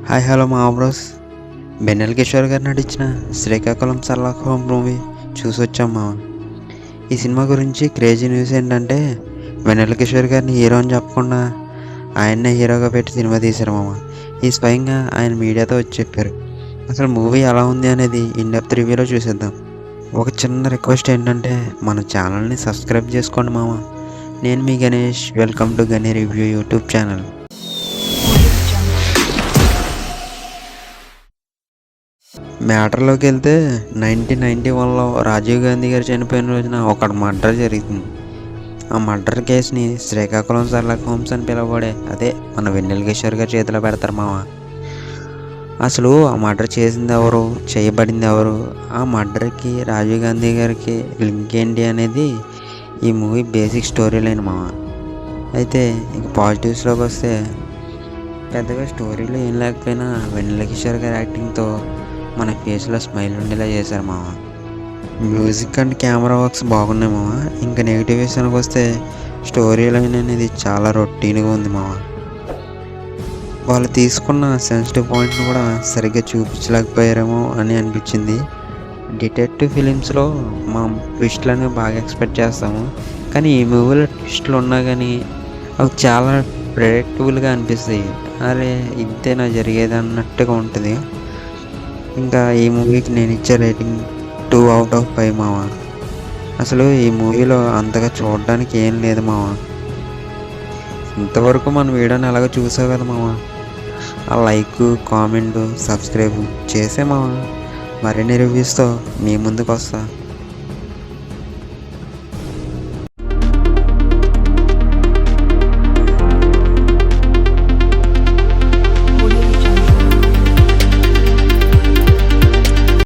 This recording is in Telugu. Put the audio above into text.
హాయ్ హలో మా బ్రోస్. బెన్నెల కిషోర్ గారు నటించిన శ్రీకాకుళం సల్లాహం మూవీ చూసి వచ్చాం మామ. ఈ సినిమా గురించి క్రేజీ న్యూస్ ఏంటంటే బెన్నెల కిషోర్ గారిని హీరో అని చెప్పకుండా ఆయన్నే హీరోగా పెట్టి సినిమా తీశారు మామ. ఈ స్వయంగా ఆయన మీడియాతో వచ్చి చెప్పారు. అసలు మూవీ ఎలా ఉంది అనేది ఇన్ డెప్త్ రివ్యూలో చూసేద్దాం. ఒక చిన్న రిక్వెస్ట్ ఏంటంటే మన ఛానల్ని సబ్స్క్రైబ్ చేసుకోండి మామ. నేను మీ గణేష్. వెల్కమ్ టు గణే రివ్యూ యూట్యూబ్ ఛానల్. మ్యాటర్లోకి వెళ్తే 1991లో రాజీవ్ గాంధీ గారు చనిపోయిన రోజున ఒక మర్డర్ జరిగింది. ఆ మర్డర్ కేసుని శ్రీకాకుళం షెర్లాక్ హోమ్స్ అని పిలువబడే అదే మన వెన్నెల కిషోర్ గారి చేతిలో పెడతారు మామ. అసలు ఆ మర్డర్ చేసింది ఎవరు, చేయబడింది ఎవరు, ఆ మర్డర్కి రాజీవ్ గాంధీ గారికి లింక్ ఏంటి అనేది ఈ మూవీ బేసిక్ స్టోరీ లైన్ మామ. అయితే ఇక పాజిటివ్స్లోకి వస్తే పెద్దగా స్టోరీలో ఏం లేకపోయినా వెన్నెల కిషోర్ గారి యాక్టింగ్తో మన ఫేస్లో స్మైల్ ఉండేలా చేశారు మామ. మ్యూజిక్ అండ్ కెమెరా వర్క్స్ బాగున్నాయి మామ. ఇంకా నెగిటివ్ విషయానికి వస్తే స్టోరీ లైన్ అనేది చాలా రొటీన్గా ఉంది మామ. వాళ్ళు తీసుకున్న సెన్సిటివ్ పాయింట్ని కూడా సరిగ్గా చూపించలేకపోయారేమో అని అనిపించింది. డిటెక్టివ్ ఫిలిమ్స్లో మనం ట్విస్ట్లను బాగా ఎక్స్పెక్ట్ చేస్తాము, కానీ ఈ మూవీలో ట్విస్ట్లు ఉన్నా కానీ అవి చాలా ప్రెడిక్టబుల్గా అనిపిస్తాయి. అరే ఇంతేనా జరిగేది అన్నట్టుగా ఉంటుంది. ఇంకా ఈ మూవీకి నేను ఇచ్చే రేటింగ్ 2 out of 5 మామ. అసలు ఈ మూవీలో అంతగా చూడడానికి ఏం లేదు మామ. ఇంతవరకు మన వీడియోని ఎలాగో చూసావు కదా మామ. ఆ లైక్, కామెంట్, సబ్స్క్రైబ్ చేసే మామ. మరిన్ని రివ్యూస్తో మీ ముందుకు వస్తా.